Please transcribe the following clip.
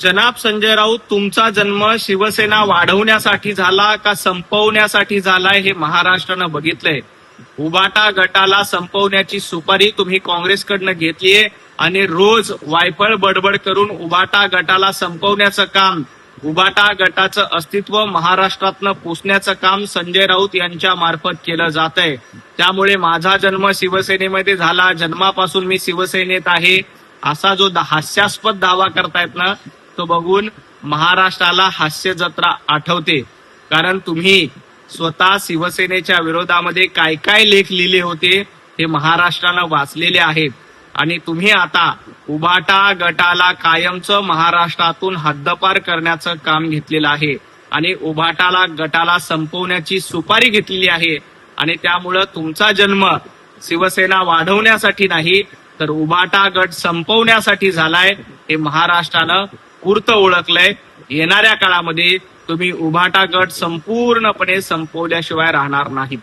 जनाब संजय राऊत, तुमचा जन्म शिवसेना वाढवण्यासाठी झाला का संपवण्यासाठी झालाय हे महाराष्ट्रानं बघितलंय. उबाटा गटाला संपवण्याची सुपारी तुम्ही काँग्रेसकडनं घेतलीये आणि रोज वायफळ बडबड करून उबाटा गटाला संपवण्याचं काम, उबाटा गटाचं अस्तित्व महाराष्ट्रातनं पुसण्याचं काम संजय राऊत यांच्या मार्फत केलं जात आहे. त्यामुळे माझा जन्म शिवसेनेमध्ये झाला, जन्मापासून मी शिवसेनेत आहे असा जो हास्यास्पद दावा करतायत ना, तो बघून महाराष्ट्राला हास्य जत्रा आठवते. कारण तुम्ही स्वतः शिवसेनेच्या विरोधामध्ये काय काय लेख लिहिले होते हे महाराष्ट्रानं वाचलेले आहेत. आणि तुम्ही आता उबाटा गटाला कायमचं महाराष्ट्रातून हद्दपार करण्याचं काम घेतलेलं आहे आणि उबाटाला गटाला संपवण्याची सुपारी घेतलेली आहे. आणि त्यामुळं तुमचा जन्म शिवसेना वाढवण्यासाठी नाही तर उबाटा गट संपवण्यासाठी झालाय हे महाराष्ट्रानं पूर्त ओळखलंय. येणाऱ्या काळामध्ये तुम्ही उबाटा गट संपूर्णपणे संपवल्याशिवाय राहणार नाहीत.